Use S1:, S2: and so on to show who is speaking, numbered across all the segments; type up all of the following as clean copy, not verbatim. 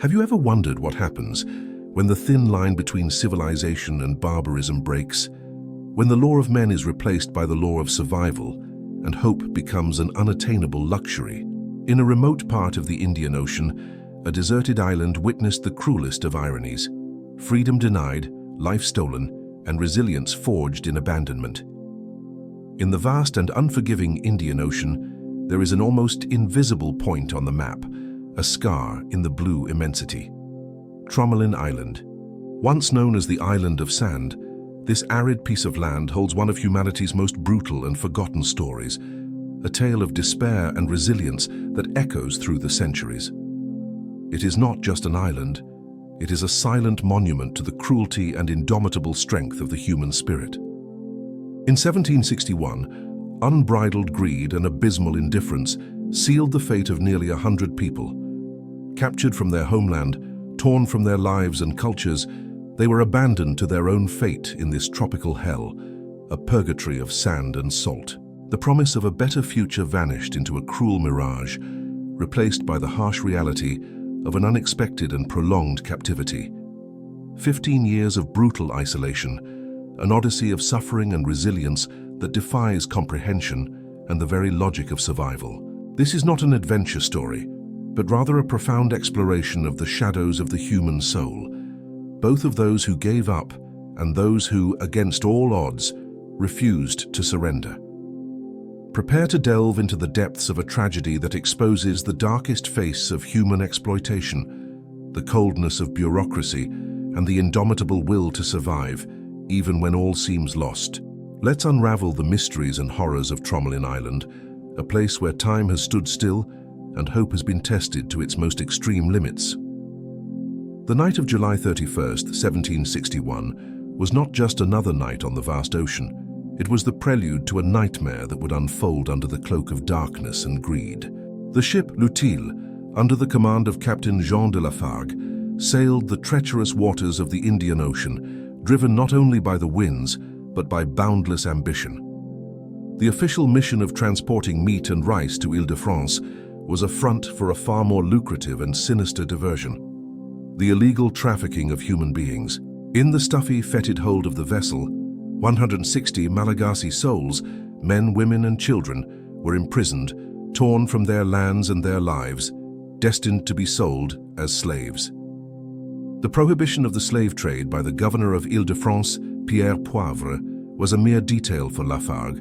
S1: Have you ever wondered what happens when the thin line between civilization and barbarism breaks? When the law of men is replaced by the law of survival and hope becomes an unattainable luxury? In a remote part of the Indian Ocean, a deserted island witnessed the cruelest of ironies. Freedom denied, life stolen, and resilience forged in abandonment. In the vast and unforgiving Indian Ocean, there is an almost invisible point on the map, a scar in the blue immensity. Tromelin Island. Once known as the Island of Sand, this arid piece of land holds one of humanity's most brutal and forgotten stories, a tale of despair and resilience that echoes through the centuries. It is not just an island, it is a silent monument to the cruelty and indomitable strength of the human spirit. In 1761, unbridled greed and abysmal indifference sealed the fate of nearly 100 people. Captured from their homeland, torn from their lives and cultures, they were abandoned to their own fate in this tropical hell, a purgatory of sand and salt. The promise of a better future vanished into a cruel mirage, replaced by the harsh reality of an unexpected and prolonged captivity. 15 years of brutal isolation, an odyssey of suffering and resilience that defies comprehension and the very logic of survival. This is not an adventure story, but rather a profound exploration of the shadows of the human soul, both of those who gave up and those who, against all odds, refused to surrender. Prepare to delve into the depths of a tragedy that exposes the darkest face of human exploitation, the coldness of bureaucracy, and the indomitable will to survive, even when all seems lost. Let's unravel the mysteries and horrors of Tromelin Island, a place where time has stood still and hope has been tested to its most extreme limits. The night of July 31st, 1761, was not just another night on the vast ocean. It was the prelude to a nightmare that would unfold under the cloak of darkness and greed. The ship L'Utile, under the command of Captain Jean de Lafargue, sailed the treacherous waters of the Indian Ocean, driven not only by the winds, but by boundless ambition. The official mission of transporting meat and rice to Île-de-France was a front for a far more lucrative and sinister diversion: the illegal trafficking of human beings. In the stuffy, fetid hold of the vessel, 160 Malagasy souls, men, women, and children, were imprisoned, torn from their lands and their lives, destined to be sold as slaves. The prohibition of the slave trade by the governor of Île-de-France, Pierre Poivre, was a mere detail for Lafargue,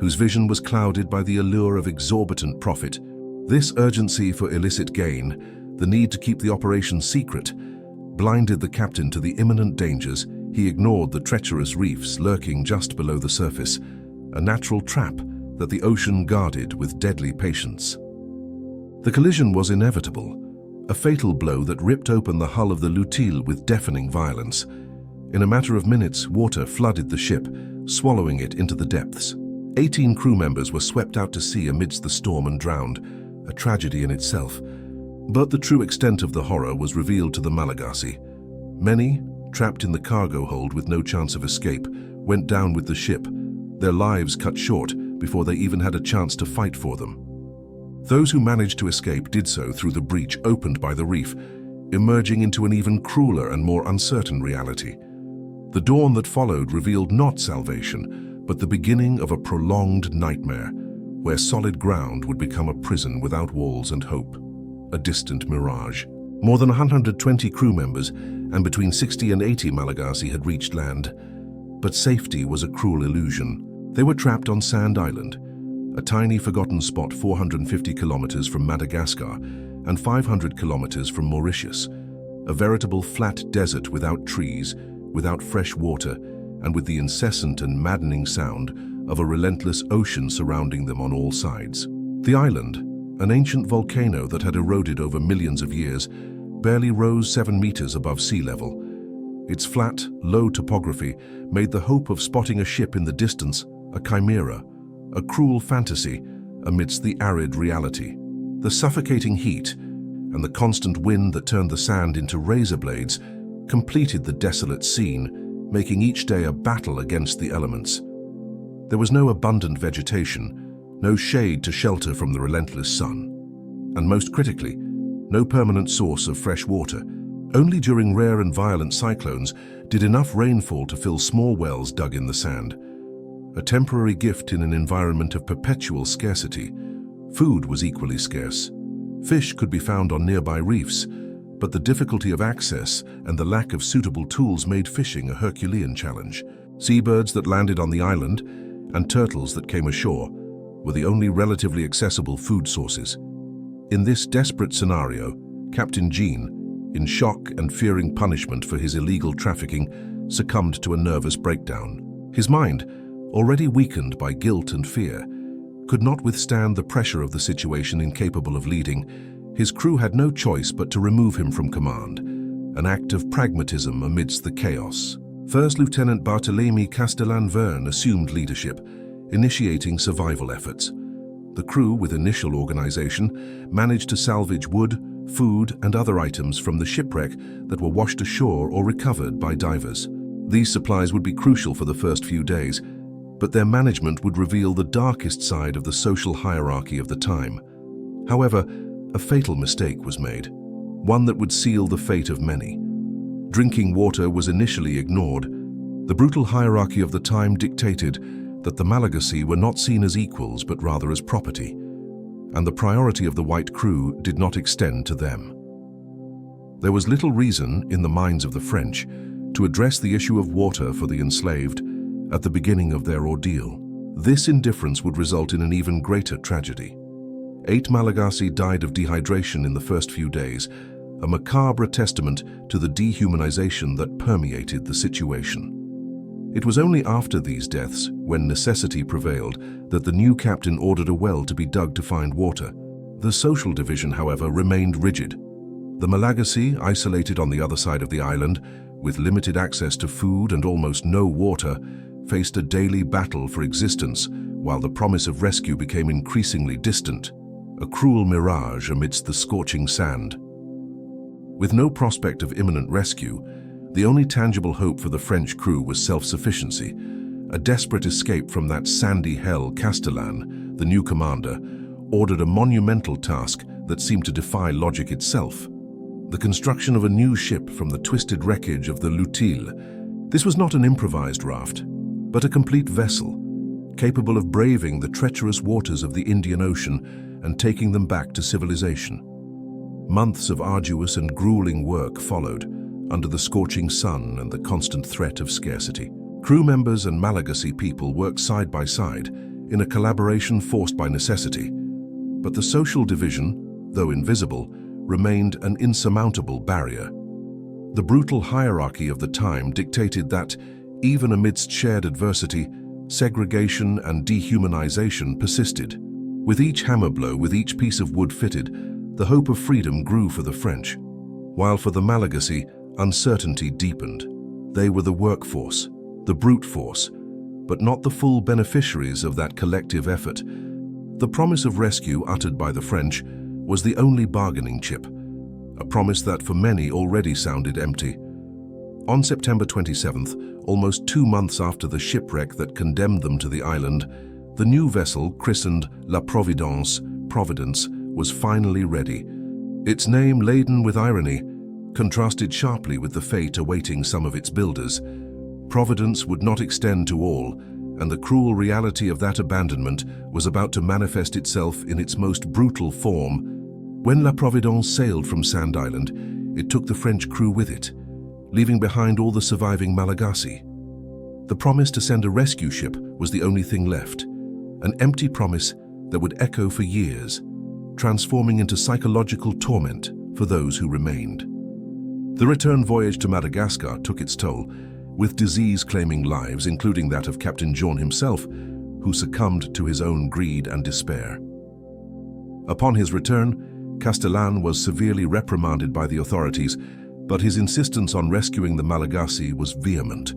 S1: whose vision was clouded by the allure of exorbitant profit. This urgency for illicit gain, the need to keep the operation secret, blinded the captain to the imminent dangers. He ignored the treacherous reefs lurking just below the surface, a natural trap that the ocean guarded with deadly patience. The collision was inevitable, a fatal blow that ripped open the hull of the L'Utile with deafening violence. In a matter of minutes, water flooded the ship, swallowing it into the depths. 18 crew members were swept out to sea amidst the storm and drowned, a tragedy in itself. But the true extent of the horror was revealed to the Malagasy. Many, trapped in the cargo hold with no chance of escape, went down with the ship, their lives cut short before they even had a chance to fight for them. Those who managed to escape did so through the breach opened by the reef, emerging into an even crueler and more uncertain reality. The dawn that followed revealed not salvation, but the beginning of a prolonged nightmare, where solid ground would become a prison without walls and hope, a distant mirage. More than 120 crew members and between 60 and 80 Malagasy had reached land. But safety was a cruel illusion. They were trapped on Sand Island, a tiny forgotten spot 450 kilometers from Madagascar and 500 kilometers from Mauritius, a veritable flat desert without trees, without fresh water, and with the incessant and maddening sound of a relentless ocean surrounding them on all sides. The island, an ancient volcano that had eroded over millions of years, barely rose 7 meters above sea level. Its flat, low topography made the hope of spotting a ship in the distance a chimera, a cruel fantasy amidst the arid reality. The suffocating heat and the constant wind that turned the sand into razor blades completed the desolate scene, making each day a battle against the elements. There was no abundant vegetation, no shade to shelter from the relentless sun, and most critically, no permanent source of fresh water. Only during rare and violent cyclones did enough rainfall to fill small wells dug in the sand. A temporary gift in an environment of perpetual scarcity. Food was equally scarce. Fish could be found on nearby reefs, but the difficulty of access and the lack of suitable tools made fishing a Herculean challenge. Seabirds that landed on the island and turtles that came ashore were the only relatively accessible food sources. In this desperate scenario, Captain Jean, in shock and fearing punishment for his illegal trafficking, succumbed to a nervous breakdown. His mind, already weakened by guilt and fear, could not withstand the pressure of the situation incapable of leading. His crew had no choice but to remove him from command, an act of pragmatism amidst the chaos. First Lieutenant Barthélemy Castellan-Verne assumed leadership, initiating survival efforts. The crew, with initial organization, managed to salvage wood, food, and other items from the shipwreck that were washed ashore or recovered by divers. These supplies would be crucial for the first few days, but their management would reveal the darkest side of the social hierarchy of the time. However, a fatal mistake was made, one that would seal the fate of many. Drinking water was initially ignored. The brutal hierarchy of the time dictated that the Malagasy were not seen as equals but rather as property, and the priority of the white crew did not extend to them. There was little reason, in the minds of the French, to address the issue of water for the enslaved at the beginning of their ordeal. This indifference would result in an even greater tragedy. 8 Malagasy died of dehydration in the first few days, a macabre testament to the dehumanization that permeated the situation. It was only after these deaths, when necessity prevailed, that the new captain ordered a well to be dug to find water. The social division, however, remained rigid. The Malagasy, isolated on the other side of the island, with limited access to food and almost no water, faced a daily battle for existence, while the promise of rescue became increasingly distant, a cruel mirage amidst the scorching sand. With no prospect of imminent rescue, the only tangible hope for the French crew was self-sufficiency. A desperate escape from that sandy hell, Castellan, the new commander, ordered a monumental task that seemed to defy logic itself: the construction of a new ship from the twisted wreckage of the Lutil. This was not an improvised raft, but a complete vessel, capable of braving the treacherous waters of the Indian Ocean and taking them back to civilization. Months of arduous and grueling work followed, under the scorching sun and the constant threat of scarcity. Crew members and Malagasy people worked side by side in a collaboration forced by necessity, but the social division, though invisible, remained an insurmountable barrier. The brutal hierarchy of the time dictated that, even amidst shared adversity, segregation and dehumanization persisted. With each hammer blow, with each piece of wood fitted, the hope of freedom grew for the French, while for the Malagasy, uncertainty deepened. They were the workforce, the brute force, but not the full beneficiaries of that collective effort. The promise of rescue uttered by the French was the only bargaining chip, a promise that for many already sounded empty. On September 27th, almost 2 months after the shipwreck that condemned them to the island, the new vessel, christened La Providence, Providence, was finally ready. Its name, laden with irony, contrasted sharply with the fate awaiting some of its builders. Providence would not extend to all, and the cruel reality of that abandonment was about to manifest itself in its most brutal form. When La Providence sailed from Sand Island, it took the French crew with it, leaving behind all the surviving Malagasy. The promise to send a rescue ship was the only thing left, an empty promise that would echo for years, transforming into psychological torment for those who remained. The return voyage to Madagascar took its toll, with disease claiming lives, including that of Captain Jean himself, who succumbed to his own greed and despair. Upon his return, Castellan was severely reprimanded by the authorities, but his insistence on rescuing the Malagasy was vehement,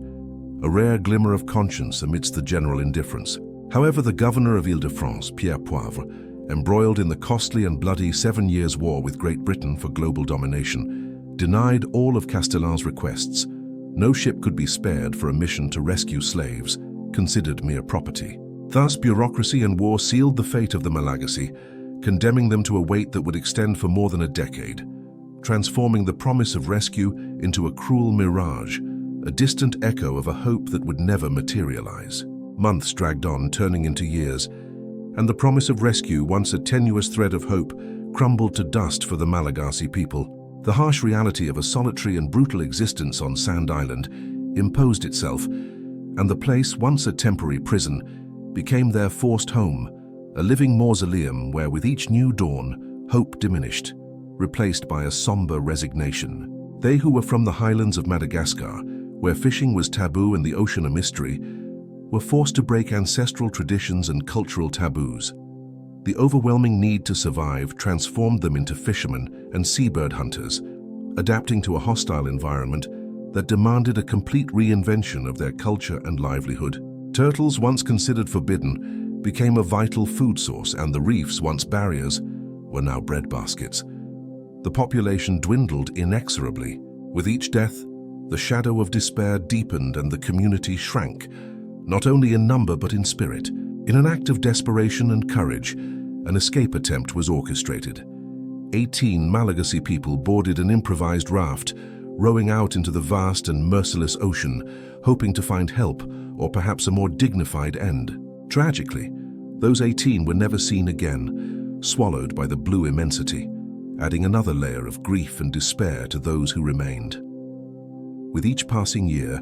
S1: a rare glimmer of conscience amidst the general indifference. However, the governor of Île-de-France, Pierre Poivre, embroiled in the costly and bloody 7 Years' War with Great Britain for global domination, denied all of Castellan's requests. No ship could be spared for a mission to rescue slaves, considered mere property. Thus, bureaucracy and war sealed the fate of the Malagasy, condemning them to a wait that would extend for more than a decade, transforming the promise of rescue into a cruel mirage, a distant echo of a hope that would never materialize. Months dragged on, turning into years, and the promise of rescue, once a tenuous thread of hope, crumbled to dust for the Malagasy people. The harsh reality of a solitary and brutal existence on Sand Island imposed itself, and the place, once a temporary prison, became their forced home, a living mausoleum where with each new dawn, hope diminished, replaced by a somber resignation. They who were from the highlands of Madagascar, where fishing was taboo and the ocean a mystery, were forced to break ancestral traditions and cultural taboos. The overwhelming need to survive transformed them into fishermen and seabird hunters, adapting to a hostile environment that demanded a complete reinvention of their culture and livelihood. Turtles, once considered forbidden, became a vital food source, and the reefs, once barriers, were now breadbaskets. The population dwindled inexorably. With each death, the shadow of despair deepened and the community shrank, not only in number but in spirit. In an act of desperation and courage, an escape attempt was orchestrated. 18 Malagasy people boarded an improvised raft, rowing out into the vast and merciless ocean, hoping to find help or perhaps a more dignified end. Tragically, those 18 were never seen again, swallowed by the blue immensity, adding another layer of grief and despair to those who remained. With each passing year,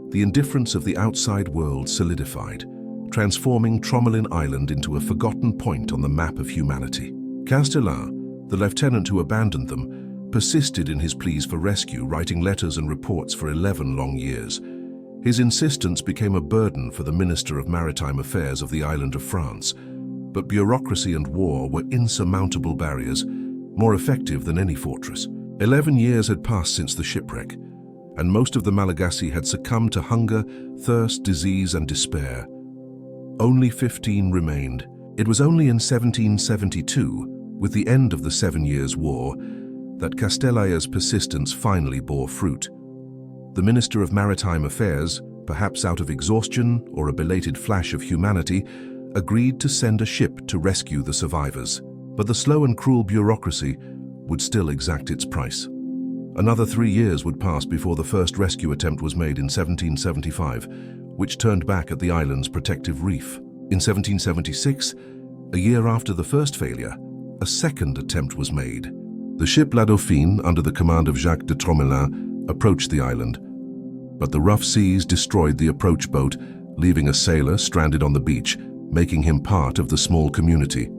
S1: the indifference of the outside world solidified, transforming Tromelin Island into a forgotten point on the map of humanity. Castellan, the lieutenant who abandoned them, persisted in his pleas for rescue, writing letters and reports for 11 long years. His insistence became a burden for the Minister of Maritime Affairs of the island of France, but bureaucracy and war were insurmountable barriers, more effective than any fortress. 11 years had passed since the shipwreck, and most of the Malagasy had succumbed to hunger, thirst, disease, and despair. Only 15 remained. It was only in 1772, with the end of the 7 Years' War, that Castella's persistence finally bore fruit. The Minister of Maritime Affairs, perhaps out of exhaustion or a belated flash of humanity, agreed to send a ship to rescue the survivors. But the slow and cruel bureaucracy would still exact its price. Another 3 years would pass before the first rescue attempt was made in 1775, which turned back at the island's protective reef. In 1776, a year after the first failure, a second attempt was made. The ship La Dauphine, under the command of Jacques de Tromelin, approached the island, but the rough seas destroyed the approach boat, leaving a sailor stranded on the beach, making him part of the small community.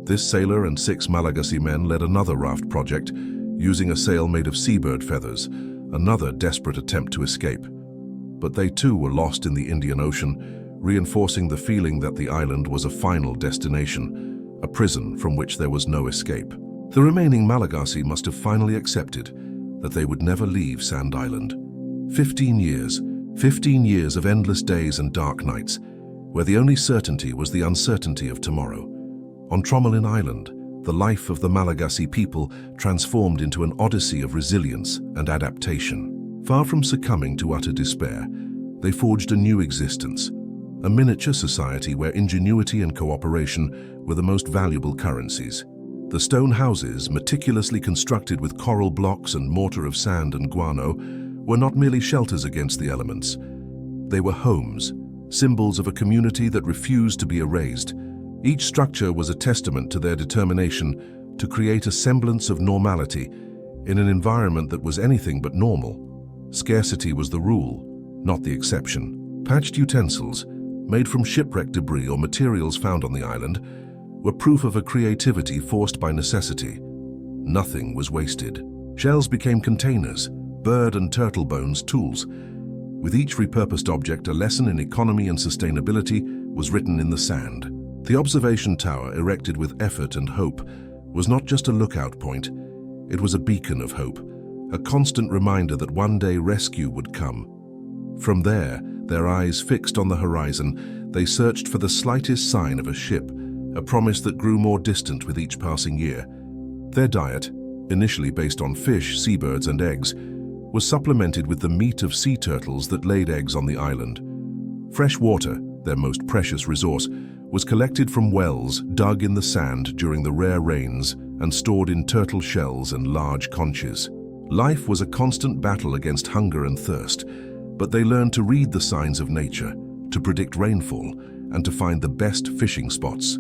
S1: This sailor and 6 Malagasy men led another raft project, using a sail made of seabird feathers, another desperate attempt to escape. But they too were lost in the Indian Ocean, reinforcing the feeling that the island was a final destination, a prison from which there was no escape. The remaining Malagasy must have finally accepted that they would never leave Sand Island. 15 years of endless days and dark nights, where the only certainty was the uncertainty of tomorrow. On Tromelin Island, the life of the Malagasy people transformed into an odyssey of resilience and adaptation. Far from succumbing to utter despair, they forged a new existence, a miniature society where ingenuity and cooperation were the most valuable currencies. The stone houses, meticulously constructed with coral blocks and mortar of sand and guano, were not merely shelters against the elements. They were homes, symbols of a community that refused to be erased. Each structure was a testament to their determination to create a semblance of normality in an environment that was anything but normal. Scarcity was the rule, not the exception. Patched utensils, made from shipwreck debris or materials found on the island, were proof of a creativity forced by necessity. Nothing was wasted. Shells became containers, bird and turtle bones tools. With each repurposed object, a lesson in economy and sustainability was written in the sand. The observation tower, erected with effort and hope, was not just a lookout point. It was a beacon of hope, a constant reminder that one day rescue would come. From there, their eyes fixed on the horizon, they searched for the slightest sign of a ship, a promise that grew more distant with each passing year. Their diet, initially based on fish, seabirds, and eggs, was supplemented with the meat of sea turtles that laid eggs on the island. Fresh water, their most precious resource, was collected from wells dug in the sand during the rare rains and stored in turtle shells and large conches. Life was a constant battle against hunger and thirst, but they learned to read the signs of nature, to predict rainfall, and to find the best fishing spots.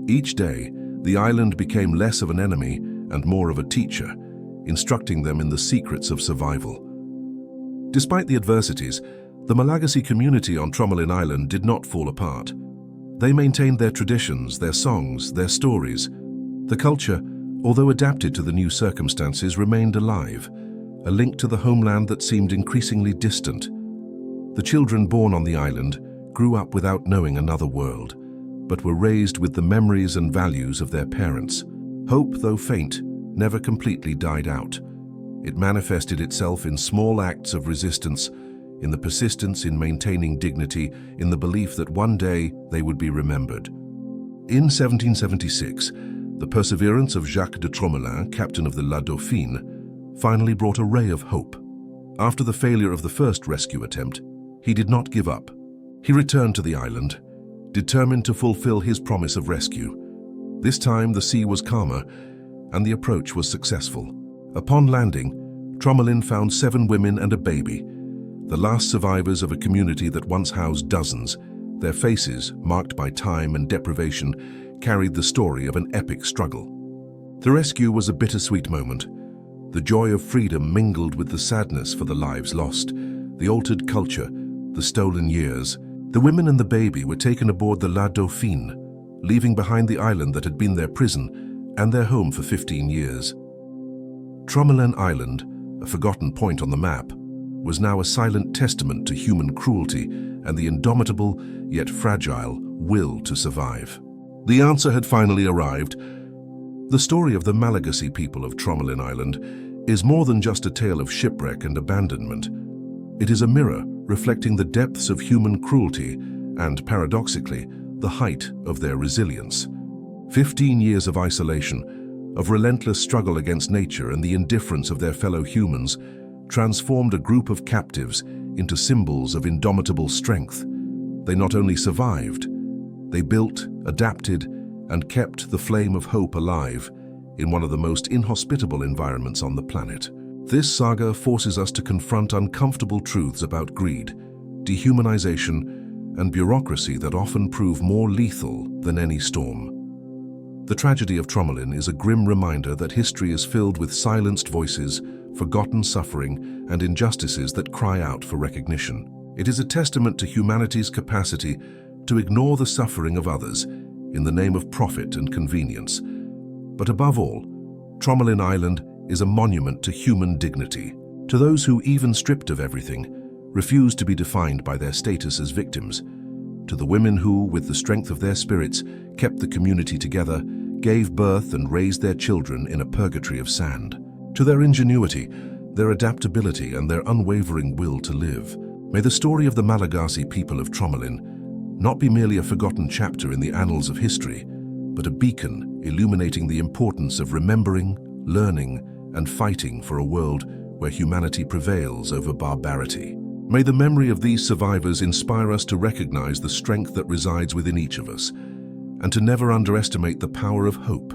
S1: Each day, the island became less of an enemy and more of a teacher, instructing them in the secrets of survival. Despite the adversities, the Malagasy community on Tromelin Island did not fall apart. They maintained their traditions, their songs, their stories. The culture, although adapted to the new circumstances, remained alive, a link to the homeland that seemed increasingly distant. The children born on the island grew up without knowing another world, but were raised with the memories and values of their parents. Hope, though faint, never completely died out. It manifested itself in small acts of resistance, in the persistence in maintaining dignity, in the belief that one day they would be remembered. In 1776, the perseverance of Jacques de Tromelin, captain of the La Dauphine, finally brought a ray of hope. After the failure of the first rescue attempt, he did not give up. He returned to the island, determined to fulfill his promise of rescue. This time the sea was calmer, and the approach was successful. Upon landing, Tromelin found 7 women and a baby, the last survivors of a community that once housed dozens. Their faces, marked by time and deprivation, carried the story of an epic struggle. The rescue was a bittersweet moment. The joy of freedom mingled with the sadness for the lives lost, the altered culture, the stolen years. The women and the baby were taken aboard the La Dauphine, leaving behind the island that had been their prison and their home for 15 years. Tromelin Island, a forgotten point on the map, was now a silent testament to human cruelty and the indomitable, yet fragile, will to survive. The answer had finally arrived. The story of the Malagasy people of Tromelin Island is more than just a tale of shipwreck and abandonment. It is a mirror reflecting the depths of human cruelty and, paradoxically, the height of their resilience. 15 years of isolation, of relentless struggle against nature and the indifference of their fellow humans, transformed a group of captives into symbols of indomitable strength. They not only survived, they built, adapted, and kept the flame of hope alive in one of the most inhospitable environments on the planet. This saga forces us to confront uncomfortable truths about greed, dehumanization, and bureaucracy that often prove more lethal than any storm. The tragedy of Tromelin is a grim reminder that history is filled with silenced voices, forgotten suffering, and injustices that cry out for recognition. It is a testament to humanity's capacity to ignore the suffering of others in the name of profit and convenience. But above all, Tromelin Island is a monument to human dignity, to those who, even stripped of everything, refuse to be defined by their status as victims, to the women who, with the strength of their spirits, kept the community together, gave birth and raised their children in a purgatory of sand, to their ingenuity, their adaptability, and their unwavering will to live. May the story of the Malagasy people of Tromelin not be merely a forgotten chapter in the annals of history, but a beacon illuminating the importance of remembering, learning, and fighting for a world where humanity prevails over barbarity. May the memory of these survivors inspire us to recognize the strength that resides within each of us, and to never underestimate the power of hope,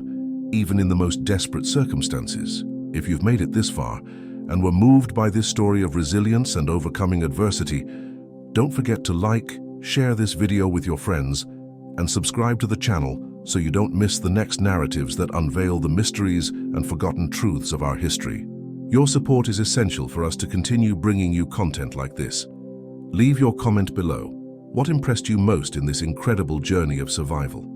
S1: even in the most desperate circumstances. If you've made it this far, and were moved by this story of resilience and overcoming adversity, don't forget to like, share this video with your friends, and subscribe to the channel so you don't miss the next narratives that unveil the mysteries and forgotten truths of our history. Your support is essential for us to continue bringing you content like this. Leave your comment below. What impressed you most in this incredible journey of survival?